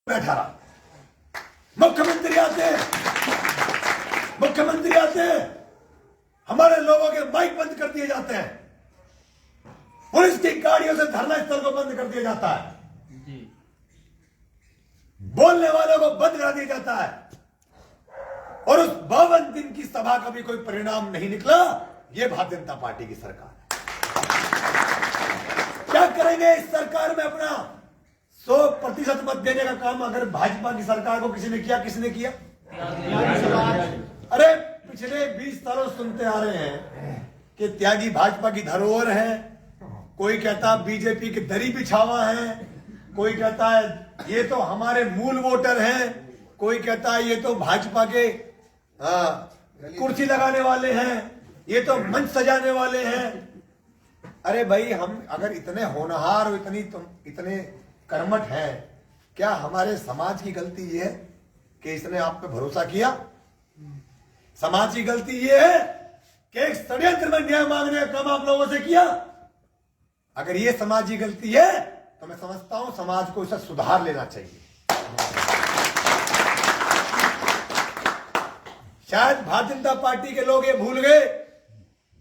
बैठा रहा। मुख्यमंत्री आते हैं, हमारे लोगों के माइक बंद कर दिए जाते हैं, पुलिस की गाड़ियों से धरना स्थल को बंद कर दिया जाता है, बोलने वालों को बंद करा दिया जाता है, और उस 52 दिन की सभा का भी कोई परिणाम नहीं निकला। यह भारतीय जनता पार्टी की सरकार है। क्या करेंगे इस सरकार में? अपना 100% मत देने का काम अगर भाजपा की सरकार को किसी ने किया, किसने किया? अरे पिछले 20 सालों सुनते आ रहे हैं कि त्यागी भाजपा की धरोहर है, कोई कहता बीजेपी की दरी बिछावा है, कोई कहता है ये तो हमारे मूल वोटर हैं, कोई कहता है ये तो भाजपा के कुर्सी लगाने वाले हैं, ये तो मंच सजाने वाले हैं। अरे भाई, हम अगर इतने होनहार और इतने कर्मठ हैं, क्या हमारे समाज की गलती ये है कि इसने आप पे भरोसा किया? समाज की गलती ये है कि एक षड्यंत्र में न्याय मांगने का काम आप लोगों से किया? अगर ये समाज की गलती है तो मैं समझता हूं समाज को इसे सुधार लेना चाहिए। शायद भारतीय जनता पार्टी के लोग ये भूल गए,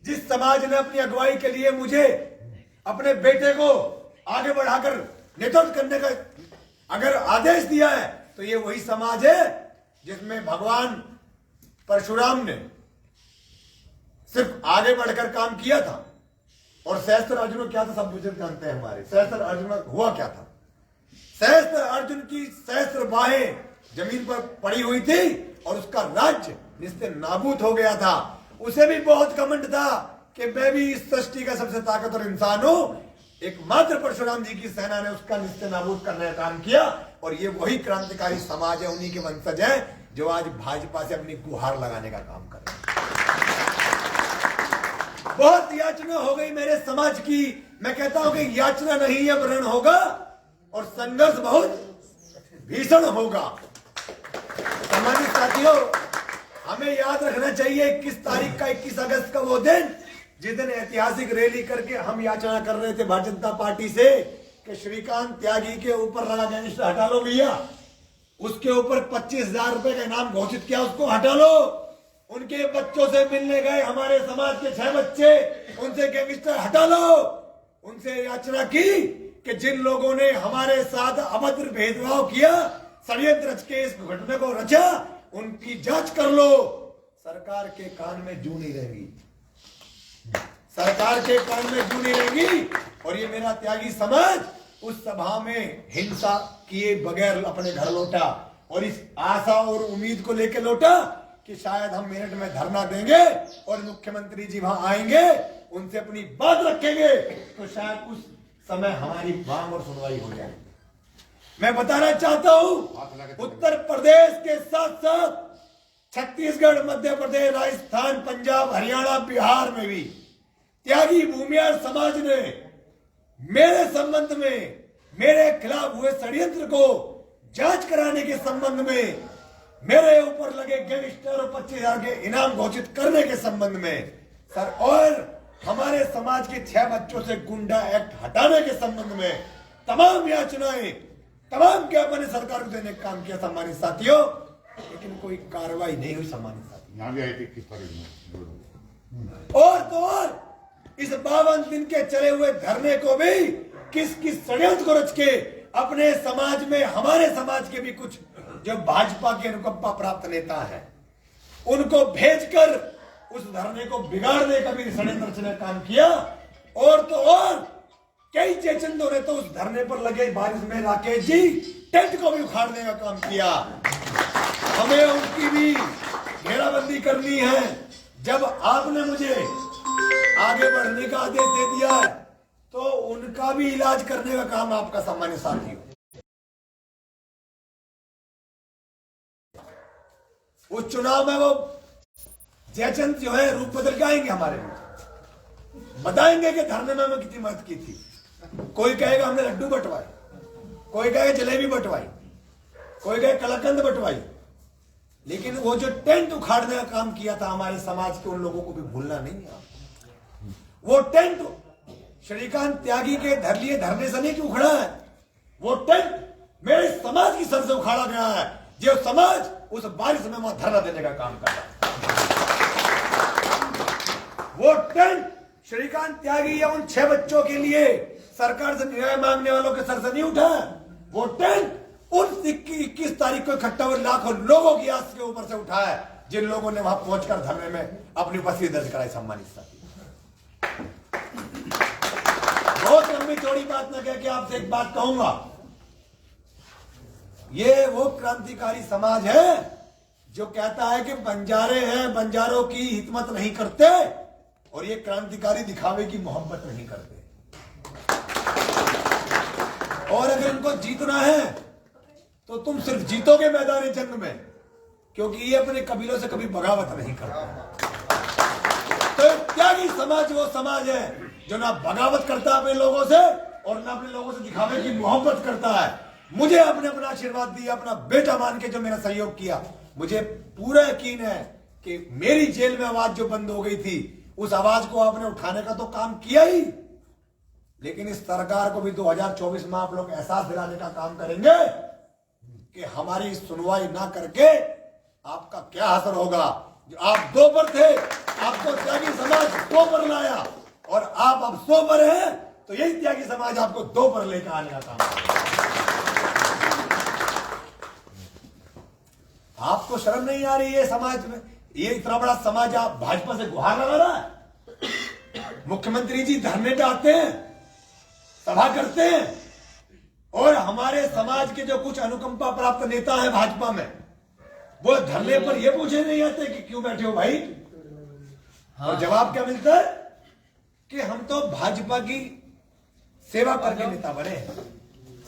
जिस समाज ने अपनी अगुवाई के लिए मुझे अपने बेटे को आगे बढ़ाकर नेतृत्व करने का अगर आदेश दिया है, तो ये वही समाज है जिसमें भगवान परशुराम ने सिर्फ आगे बढ़कर काम किया था। और सहस्त्र अर्जुन को क्या था, सब बुजुर्ग जानते हैं हमारे। सहस्त्र अर्जुन हुआ क्या था? सहस्त्र अर्जुन की सहस्त्र बाहें जमीन पर पड़ी हुई थी और उसका राज्य निस्ते नाबूद हो गया था। उसे भी बहुत घमंड था कि मैं भी इस सृष्टि का सबसे ताकतवर इंसान हूं। एकमात्र परशुराम जी की सेना ने उसका निस्ते नाबूद करने का काम किया, और ये वही क्रांतिकारी समाज है, उन्हीं के वंशज है जो आज भाजपा से अपनी गुहार लगाने का काम कर रहे हैं। बहुत याचना हो गई मेरे समाज की। मैं कहता हूं कि याचना नहीं, अब रण होगा और संघर्ष बहुत भीषण होगा। सम्मानित साथियों, हमें याद रखना चाहिए 21 तारीख का, 21 अगस्त का वो दिन जिस दिन ऐतिहासिक रैली करके हम याचना कर रहे थे भारतीय जनता पार्टी से कि श्रीकांत त्यागी के ऊपर लगा गैंगस्टर हटा लो भैया, उसके ऊपर 25,000 रुपए का इनाम घोषित किया, उसको हटा लो। उनके बच्चों से मिलने गए हमारे समाज के 6 बच्चे, उनसे गैंगस्टर हटा लो। उनसे याचना की कि जिन लोगों ने हमारे साथ अभद्र भेदभाव किया, षड्यंत्र रच के इस घटना को रचा, उनकी जांच कर लो। सरकार के कान में जू नहीं रहेगी, सरकार के कान में जू नहीं रहेगी। और ये मेरा त्यागी समाज उस सभा में हिंसा किए बगैर अपने घर लौटा, और इस आशा और उम्मीद को लेकर लौटा कि शायद हम मिनट में धरना देंगे और मुख्यमंत्री जी वहां आएंगे, उनसे अपनी बात रखेंगे, तो शायद उस समय हमारी मांग और सुनवाई हो जाए। मैं बताना चाहता हूं, उत्तर प्रदेश के साथ साथ छत्तीसगढ़, मध्य प्रदेश, राजस्थान, पंजाब, हरियाणा, बिहार में भी त्यागी भूमियार समाज ने मेरे संबंध में, मेरे खिलाफ हुए षड्यंत्र को जांच कराने के संबंध में, मेरे ऊपर लगे गैंगस्टर और 25,000 के इनाम घोषित करने के संबंध में सर, और हमारे समाज के 6 बच्चों से गुंडा एक्ट हटाने के संबंध में तमाम याचनाएं, तमाम ज्ञापन सरकार को देने का काम किया सम्मानित साथियों, लेकिन कोई कार्रवाई नहीं हुई सम्मानित साथियों। यहाँ भी आई थी 21 तारीख में। और तो और इस 52 दिन के चले हुए धरने को भी किस षड्यंत्र को रच के अपने समाज में, हमारे समाज के भी कुछ जो भाजपा के अनुकंपा प्राप्त नेता है, उनको भेजकर उस धरने को बिगाड़ने का भी षड्यंत्र रचने का काम किया। और तो और कई चेचंदों ने तो उस धरने पर लगे बारिश में राकेश जी टेंट को भी उखाड़ने का काम किया। हमें उनकी भी घेराबंदी करनी है। जब आपने मुझे आगे बढ़ने का आदेश दे दिया है, तो उनका भी इलाज करने का काम आपका सम्मानित साथी हो। उस चुनाव में वो जयचंद जो है रूप बदल के आएंगे, हमारे बताएंगे कि धरने में हमें कितनी मदद की थी। कोई कहेगा हमने लड्डू बंटवाए, कोई कहेगा जलेबी बंटवाई, कोई कहेगा कलाकंद बंटवाई, लेकिन वो जो टेंट उखाड़ने का काम किया था हमारे समाज के, उन लोगों को भी भूलना नहीं है। वो टेंट श्रीकांत त्यागी के धरने से नहीं उखड़ा है, वो टेंट मेरे समाज की सर से उखाड़ा गया है। जो समाज उस बारिश में वहां धरना देने का काम कर रहा है। वो टेंट श्रीकांत त्यागी या उन 6 बच्चों के लिए सरकार से न्याय मांगने वालों के सर से नहीं उठा। वो टेंट उन 21 तारीख को इकट्ठा हुए लाखों लोगों की आस के ऊपर से उठा है, जिन लोगों ने वहां पहुंचकर धरने में अपनी उपस्थिति दर्ज कराई। सम्मानित साथी, बहुत लंबी चौड़ी बात न कह के आपसे एक बात कहूंगा। ये वो क्रांतिकारी समाज है जो कहता है कि बंजारे हैं, बंजारों की हिम्मत नहीं करते, और ये क्रांतिकारी दिखावे की मोहब्बत नहीं करते। और अगर इनको जीतना है तो तुम सिर्फ जीतोगे मैदान जंग में, क्योंकि ये अपने कबीलों से कभी बगावत नहीं करते। तो त्यागी समाज वो समाज है जो ना बगावत करता है अपने लोगों से, और ना अपने लोगों से दिखावे की मोहब्बत करता है। मुझे आपने अपना आशीर्वाद दिया, अपना बेटा मान के जो मेरा सहयोग किया, मुझे पूरा यकीन है कि मेरी जेल में आवाज जो बंद हो गई थी, उस आवाज को आपने उठाने का तो काम किया ही, लेकिन इस सरकार को भी 2024 में आप लोग एहसास दिलाने का काम करेंगे कि हमारी सुनवाई ना करके आपका क्या असर होगा। जो आप 2 पर थे, आपको त्यागी समाज 2 पर लाया, और आप अब 100 पर हैं, तो यही त्यागी समाज आपको 2 पर लेकर आने का काम करेगा। आपको शर्म नहीं आ रही है समाज में? ये इतना बड़ा समाज आप भाजपा से गुहार लगा रहा है। मुख्यमंत्री जी धरने पे आते हैं, सभा करते हैं, और हमारे समाज के जो कुछ अनुकंपा प्राप्त नेता हैं भाजपा में, वो धरने पर ये पूछे नहीं आते कि क्यों बैठे हो भाई। हाँ। और जवाब क्या मिलता है कि हम तो भाजपा की सेवा करके नेता बने हैं,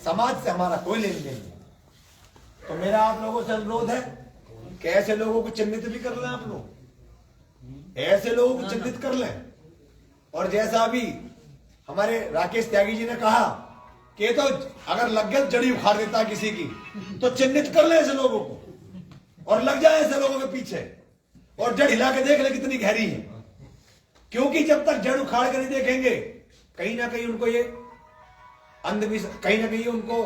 समाज से हमारा कोई लेन देन नहीं। तो मेरा आप लोगों से अनुरोध है कि ऐसे लोगों को चिन्हित भी कर लें, आप लोग ऐसे लोगों को चिन्हित कर लें। और जैसा अभी हमारे राकेश त्यागी जी ने कहा कि तो अगर लग गया जड़ी उखाड़ देता है किसी की, तो चिन्हित कर ले ऐसे लोगों को और लग जाए ऐसे लोगों के पीछे, और जड़ हिला के देख ले कितनी गहरी है। क्योंकि जब तक जड़ उखाड़ कर नहीं देखेंगे, कहीं ना कहीं उनको ये अंधविश्वास, कहीं ना कहीं उनको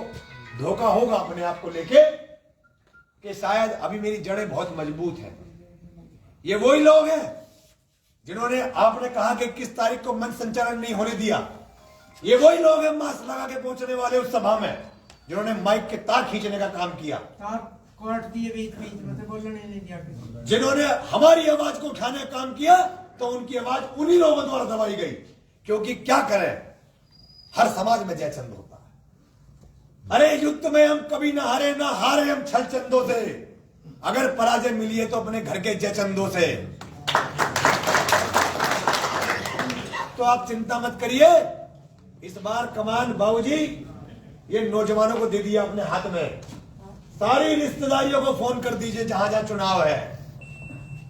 धोखा होगा अपने आप को लेके कि शायद अभी मेरी जड़ें बहुत मजबूत हैं। ये वही लोग हैं जिन्होंने, आपने कहा कि 21 तारीख को मंच संचालन नहीं होने दिया, ये वही लोग हैं मास्क लगा के पहुंचने वाले उस सभा में, जिन्होंने माइक के तार खींचने का काम किया, जिन्होंने हमारी आवाज को उठाने का काम किया, तो उनकी आवाज उन्हीं लोगों द्वारा दबाई गई। क्योंकि क्या करें, हर समाज में जयचंद होता है। अरे युद्ध में हम कभी ना हारे, ना हारे हम छल चंदों से, अगर पराजय मिली है तो अपने घर के जयचंदों से। तो आप चिंता मत करिए, इस बार कमान बाबूजी ये नौजवानों को दे दिया अपने हाथ में। सारी रिश्तेदारियों को फोन कर दीजिए जहां जहां चुनाव है,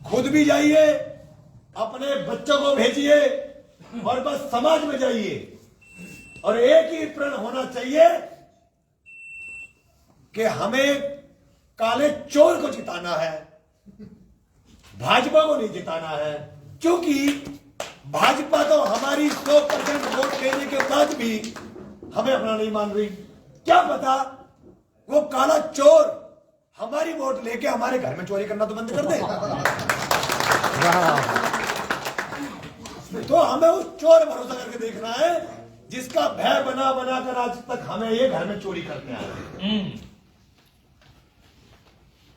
खुद भी जाइए, अपने बच्चों को भेजिए, और बस समाज में जाइए, और एक ही प्रण होना चाहिए कि हमें काले चोर को जिताना है, भाजपा को नहीं जिताना है। क्योंकि भाजपा तो हमारी 100% वोट लेने के बाद भी हमें अपना नहीं मान रही। क्या पता वो काला चोर हमारी वोट लेके हमारे घर में चोरी करना तो बंद कर दे। तो हमें उस चोर भरोसा करके देखना है जिसका भय बना बना कर आज तक हमें ये घर में चोरी करने आया।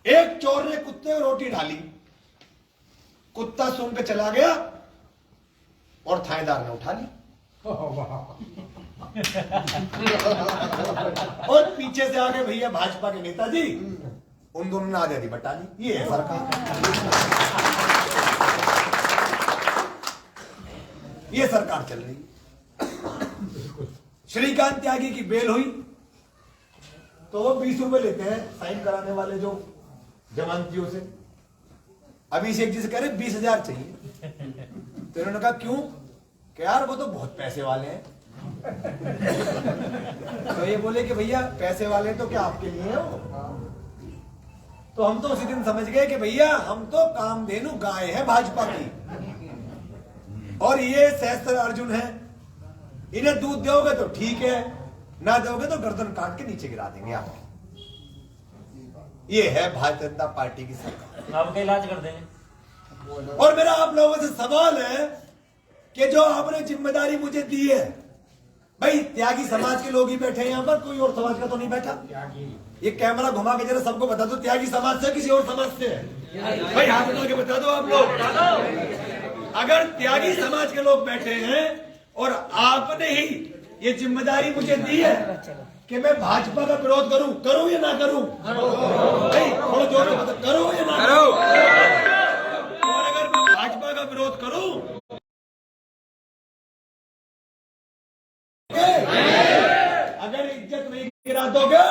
एक चोर ने कुत्ते को रोटी डाली, कुत्ता सूंघ के चला गया और थानेदार ने उठा ली, और पीछे से आगे भैया भाजपा के नेताजी, उन दोनों ने आजादी बटा ली। ये है सरकार, ये सरकार चल रही। श्रीकांत त्यागी की बेल हुई तो वो 20 रुपए लेते हैं साइन कराने वाले जो जमानतियों से। अभिषेक जी से कह रहे 20,000 चाहिए, तो इन्होंने कहा क्यों, कि यार वो तो बहुत पैसे वाले हैं। तो ये बोले कि भैया पैसे वाले तो क्या आपके लिए है वो। तो हम तो उसी दिन समझ गए कि भैया हम तो कामधेनु गाय है भाजपा की, और ये सहस्त्र अर्जुन है, इन्हें दूध दोगे तो ठीक है, ना दोगे तो गर्दन काट के नीचे गिरा देंगे आपकी। ये है भारतीय जनता पार्टी की सरकार। आपका इलाज कर देंगे। और मेरा आप लोगों से सवाल है कि जो आपने जिम्मेदारी मुझे दी है, भाई त्यागी समाज के लोग ही बैठे हैं यहाँ पर, कोई और समाज का तो नहीं बैठा। ये कैमरा घुमा के जरा सबको बता दो, त्यागी समाज से किसी और समाज से है? भाई हाथ उठा के बता दो आप लोग। अगर त्यागी समाज के लोग बैठे हैं और आपने ही ये जिम्मेदारी मुझे दी है कि मैं भाजपा का विरोध करूं या ना करूं? भाई थोड़ा जोर से बताओ, करूं या ना करूं? और अगर मैं भाजपा का विरोध करूं, अगर इज्जत नहीं गिरा दोगे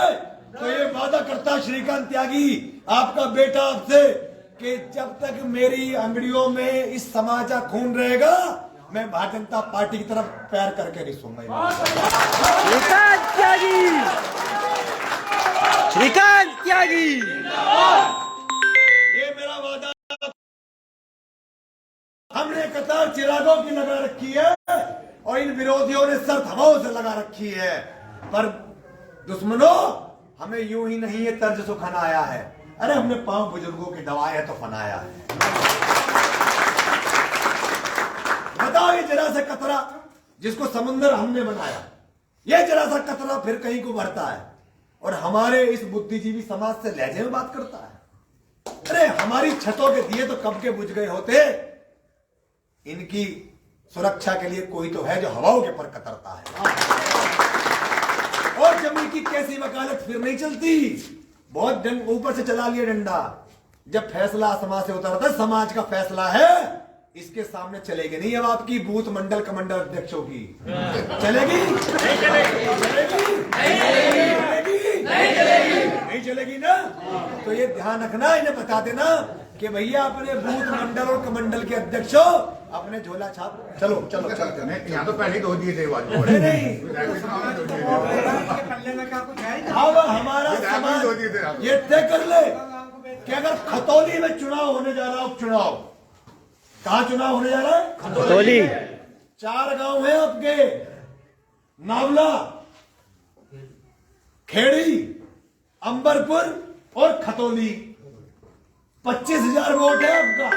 तो ये वादा करता श्रीकांत त्यागी आपका बेटा आपसे कि जब तक मेरी अंगड़ियों में इस समाज का खून रहेगा, मैं भारतीय जनता पार्टी की तरफ पैर करके नहीं सूंगा। श्रीकांत त्यागी, श्रीकांत त्यागी, ये मेरा वादा। हमने कतार चिरागों की लगा रखी है और इन विरोधियों ने सर हवाओं से लगा रखी है, पर दुश्मनों हमें यूं ही नहीं ये तर्ज सुखनाया है। अरे हमने 5 बुजुर्गों की दवाएं तो फनाया है। बताओ ये जरा सा कतरा जिसको समुद्र हमने बनाया, ये जरा सा कतरा फिर कहीं को बढ़ता है और हमारे इस बुद्धिजीवी समाज से लहजे में बात करता है। अरे हमारी छतों के दिए तो कब के बुझ गए होते। इनकी सुरक्षा के लिए कोई तो है जो हवाओं के पर कतरता है। और जमीन की कैसी वकालत फिर नहीं चलती। बहुत ऊपर से चला लिया डंडा, जब फैसला समाज से उतरता, समाज का फैसला है, इसके सामने चलेगी नहीं। अब आपकी बूथ मंडल कमांडर अध्यक्षों की चलेगी? नहीं चलेगी। नहीं चलेगी ना? तो ये ध्यान रखना, इन्हें बता देना कि भैया अपने बूथ मंडल और कमंडल के अध्यक्षों अपने झोला छाप चलो चलो चलो। यहाँ तो पहले दो दिए थे नहीं अब हमारा समाज ये तय कर ले कि अगर खतौली में चुनाव होने जा रहा है, उपचुनाव, कहाँ चुनाव होने जा रहा है? खतौली। 4 गांव है आपके, नावला, खेड़ी, अंबरपुर और खतौली। 25,000 वोट है आपका।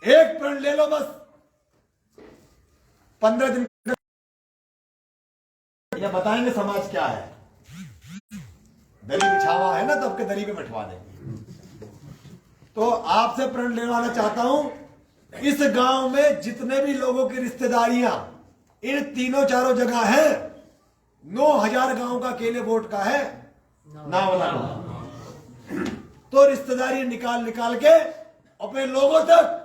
एक प्रण ले लो बस, 15 दिन या बताएंगे समाज क्या है। दरी बिछावा है ना, तब के दरी पे बैठवा देंगे। तो आपसे प्रण लेवाना चाहता हूं, इस गांव में जितने भी लोगों की रिश्तेदारियां इन 3-4 जगह है, 9,000 गांव का अकेले वोट का है नावला। तो रिश्तेदारी निकाल निकाल के अपने लोगों तक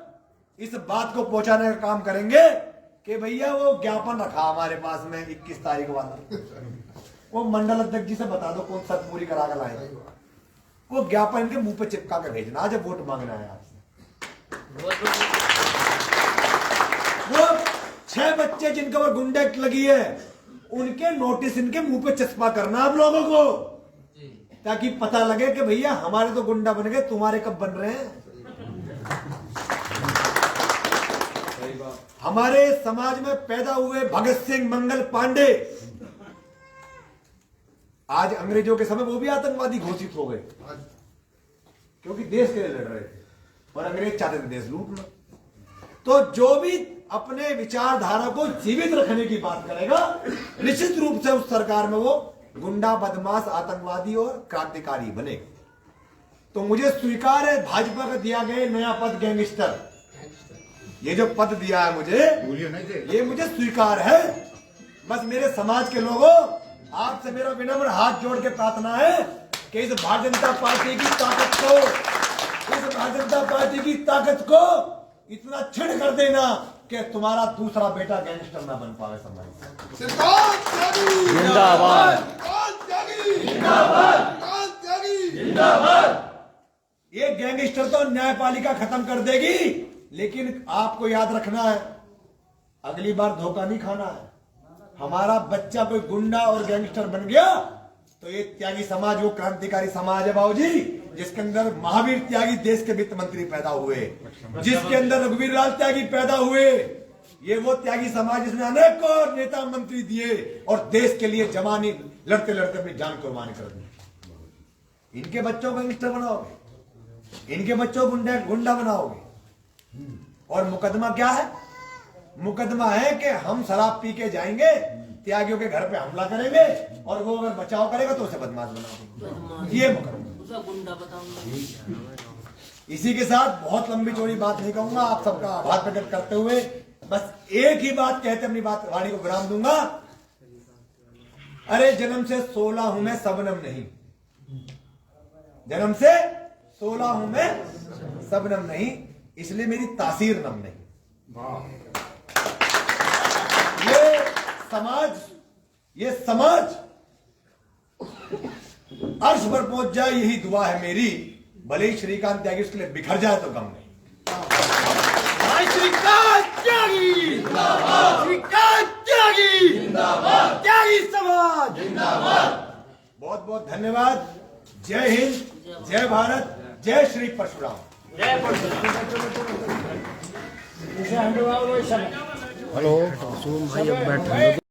इस बात को पहुंचाने का काम करेंगे कि भैया वो ज्ञापन रखा हमारे पास में 21 तारीख वाला, वो मंडल अध्यक्ष जी से बता दो कौन सा पूरी करा कर लाएंगे। वो ज्ञापन इनके मुंह पे चिपका कर भेजना आज वोट मांगना है आपसे। वो 6 बच्चे जिनका वो गुंडा एक्ट लगी है, उनके नोटिस इनके मुंह पे चस्पा करना आप लोगों को, ताकि पता लगे कि भैया हमारे तो गुंडा बन गए, तुम्हारे कब बन रहे हैं। हमारे समाज में पैदा हुए भगत सिंह, मंगल पांडे आज अंग्रेजों के समय वो भी आतंकवादी घोषित हो गए, क्योंकि देश के लिए लड़ रहे थे और अंग्रेज चाहते थे देश लूटना। तो जो भी अपने विचारधारा को जीवित रखने की बात करेगा, निश्चित रूप से उस सरकार में वो गुंडा, बदमाश, आतंकवादी और क्रांतिकारी बने। तो मुझे स्वीकार है भाजपा का दिया गया नया पद गैंगस्टर, ये जो पद दिया है मुझे, ये मुझे स्वीकार है। बस मेरे समाज के लोगों, आपसे मेरा विनम्र हाथ जोड़ के प्रार्थना है कि इस भारतीय जनता पार्टी की ताकत को, इस भारतीय जनता पार्टी की ताकत को इतना छिड़ कर देना कि तुम्हारा दूसरा बेटा गैंगस्टर ना बन पावे समाज। जिंदाबाद, ये गैंगस्टर तो न्यायपालिका खत्म कर देगी, लेकिन आपको याद रखना है, अगली बार धोखा नहीं खाना है। हमारा बच्चा कोई गुंडा और गैंगस्टर बन गया तो ये त्यागी समाज वो क्रांतिकारी समाज है बाबूजी, जिसके अंदर महावीर त्यागी देश के वित्त मंत्री पैदा हुए, जिसके अंदर रघुवीर लाल त्यागी पैदा हुए। ये वो त्यागी समाज जिसने अनेकों नेता मंत्री दिए और देश के लिए जवानी लड़ते लड़ते अपनी जान कुर्बान कर दी। इनके बच्चों को गैंगस्टर बनाओगे, इनके बच्चों को गुंडा बनाओगे। और मुकदमा क्या है? मुकदमा है कि हम शराब पी के जाएंगे, त्यागियों के घर पे हमला करेंगे और वो अगर बचाव करेगा तो उसे बदमाश बना देंगे। ये मुकदमा। इसी के साथ बहुत लंबी चौड़ी बात नहीं कहूंगा, आप सबका आभार प्रकट करते हुए बस एक ही बात कहते अपनी बात वाणी को विराम दूंगा। अरे जन्म से 16 हूं मैं, सबनम नहीं। जन्म से 16 हूं मैं, सबनम नहीं, इसलिए मेरी तासीर नम नहीं। ये समाज अर्श पर पहुंच जाए, यही दुआ है मेरी। भले ही श्रीकांत त्यागी उसके लिए बिखर जाए तो गम नहीं। भाई श्रीकांत त्यागी जिंदाबाद, श्रीकांत त्यागी जिंदाबाद, त्यागी समाज जिंदाबाद। बहुत बहुत धन्यवाद। जय हिंद, जय भारत, जय श्री परशुराम। हेलो सोम भाई अब बैठे